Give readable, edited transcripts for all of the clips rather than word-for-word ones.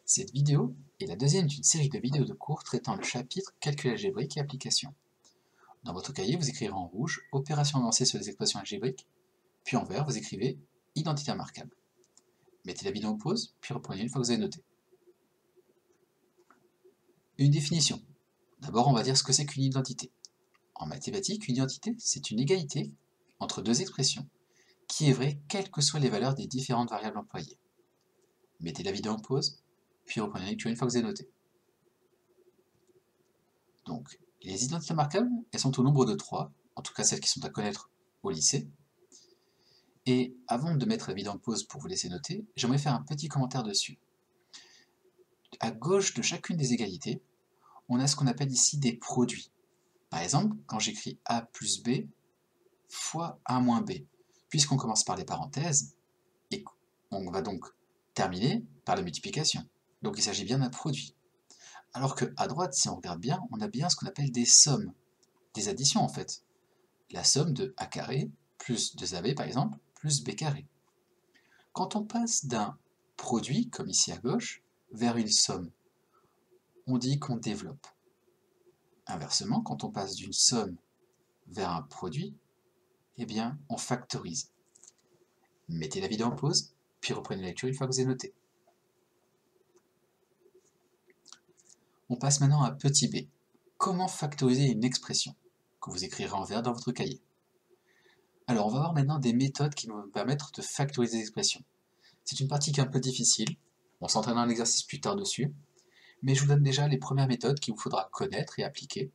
Cette vidéo est la deuxième d'une série de vidéos de cours traitant le chapitre Calcul algébrique et applications. Dans votre cahier, vous écrirez en rouge Opération avancée sur les expressions algébriques, puis en vert, vous écrivez Identité remarquable. Mettez la vidéo en pause, puis reprenez une fois que vous avez noté. Une définition. D'abord, on va dire ce que c'est qu'une identité. En mathématiques, une identité, c'est une égalité entre deux expressions qui est vraie quelles que soient les valeurs des différentes variables employées. Mettez la vidéo en pause, puis reprenez la lecture une fois que vous avez noté. Donc, les identités remarquables, elles sont au nombre de 3, en tout cas celles qui sont à connaître au lycée. Et avant de mettre la vidéo en pause pour vous laisser noter, j'aimerais faire un petit commentaire dessus. À gauche de chacune des égalités, on a ce qu'on appelle ici des produits. Par exemple, quand j'écris A plus B fois A moins B, puisqu'on commence par les parenthèses, et on va donc terminer par la multiplication. Donc il s'agit bien d'un produit. Alors qu'à droite, si on regarde bien, on a bien ce qu'on appelle des sommes, des additions en fait. La somme de A carré plus 2AB par exemple, plus B carré. Quand on passe d'un produit, comme ici à gauche, vers une somme, on dit qu'on développe. Inversement, quand on passe d'une somme vers un produit, eh bien, on factorise. Mettez la vidéo en pause, puis reprenez la lecture une fois que vous avez noté. On passe maintenant à petit b. Comment factoriser une expression que vous écrirez en vert dans votre cahier. Alors, on va voir maintenant des méthodes qui vont nous permettre de factoriser des expressions. C'est une pratique un peu difficile, on s'entraînera un exercice plus tard dessus, mais je vous donne déjà les premières méthodes qu'il vous faudra connaître et appliquer,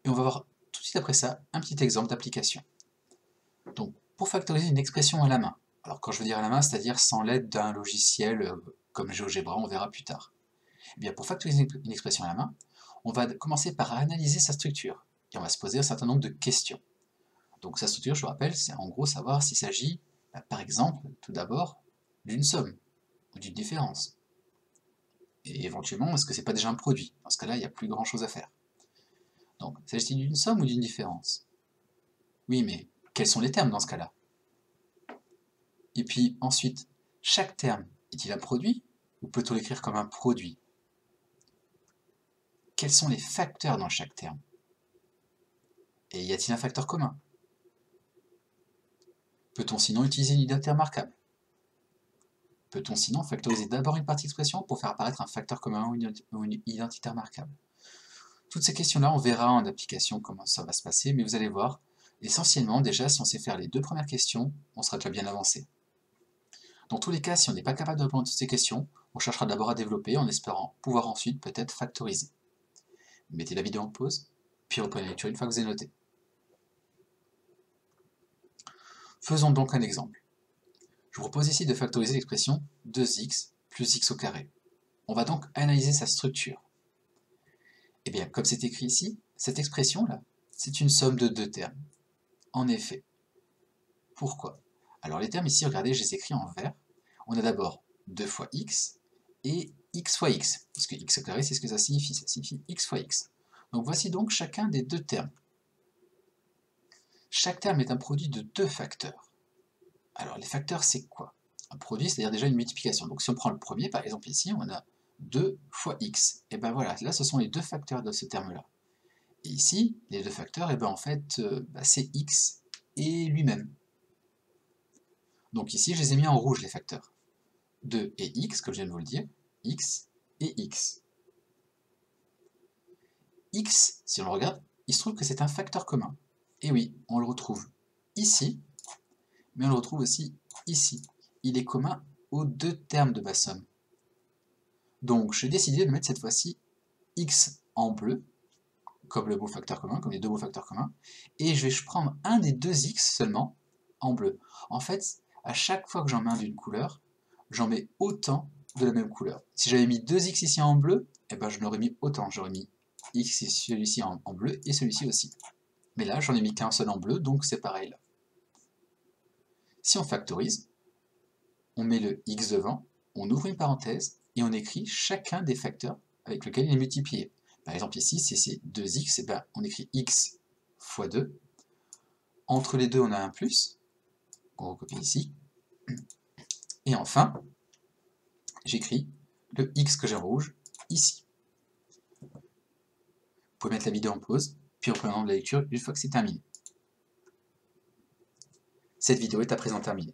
et on va voir tout de suite après ça un petit exemple d'application. Donc, pour factoriser une expression à la main, alors quand je veux dire à la main, c'est-à-dire sans l'aide d'un logiciel comme GeoGebra, on verra plus tard. Eh bien, pour factoriser une expression à la main, on va commencer par analyser sa structure, et on va se poser un certain nombre de questions. Donc sa structure, je vous rappelle, c'est en gros savoir s'il s'agit, par exemple, tout d'abord, d'une somme, ou d'une différence. Et éventuellement, est-ce que c'est pas déjà un produit? Dans ce cas-là, il n'y a plus grand-chose à faire. Donc, s'agit-il d'une somme ou d'une différence? Oui, mais quels sont les termes dans ce cas-là? Et puis ensuite, chaque terme est-il un produit ou peut-on l'écrire comme un produit? Quels sont les facteurs dans chaque terme? Et y a-t-il un facteur commun? Peut-on sinon utiliser une identité remarquable? Peut-on sinon factoriser d'abord une partie d'expression pour faire apparaître un facteur commun ou une identité remarquable? Toutes ces questions-là, on verra en application comment ça va se passer, mais vous allez voir, essentiellement, déjà, si on sait faire les deux premières questions, on sera déjà bien avancé. Dans tous les cas, si on n'est pas capable de répondre à toutes ces questions, on cherchera d'abord à développer en espérant pouvoir ensuite peut-être factoriser. Mettez la vidéo en pause, puis reprenez la lecture une fois que vous avez noté. Faisons donc un exemple. Je vous propose ici de factoriser l'expression 2x plus x au carré. On va donc analyser sa structure. Eh bien, comme c'est écrit ici, cette expression-là, c'est une somme de deux termes. En effet. Pourquoi? Alors les termes ici, regardez, je les écris en vert. On a d'abord 2 fois x et x fois x, parce que x au carré, c'est ce que ça signifie x fois x. Donc voici donc chacun des deux termes. Chaque terme est un produit de deux facteurs. Alors les facteurs, c'est quoi? Un produit, c'est-à-dire déjà une multiplication. Donc si on prend le premier, par exemple ici, on a 2 fois x. Et bien voilà, là ce sont les deux facteurs de ce terme-là. Et ici, les deux facteurs, et bien en fait, c'est x et lui-même. Donc ici, je les ai mis en rouge, les facteurs. 2 et x, comme je viens de vous le dire, x et x. X, si on le regarde, il se trouve que c'est un facteur commun. Et oui, on le retrouve ici, mais on le retrouve aussi ici. Il est commun aux deux termes de ma somme. Donc j'ai décidé de mettre cette fois-ci x en bleu, comme le beau facteur commun, comme les deux beaux facteurs communs, et je vais prendre un des deux x seulement en bleu. En fait, à chaque fois que j'en mets un d'une couleur, j'en mets autant de la même couleur. Si j'avais mis 2x ici en bleu, eh ben je n'aurais mis autant, j'aurais mis x et celui-ci en bleu et celui-ci aussi. Mais là, j'en ai mis qu'un seul en bleu, donc c'est pareil là. Si on factorise, on met le x devant, on ouvre une parenthèse et on écrit chacun des facteurs avec lesquels il est multiplié. Par exemple ici, si c'est 2x, eh ben, on écrit x fois 2. Entre les deux, on a un plus, qu'on recopie ici. Et enfin, j'écris le X que j'ai en rouge, ici. Vous pouvez mettre la vidéo en pause, puis reprendre la lecture une fois que c'est terminé. Cette vidéo est à présent terminée.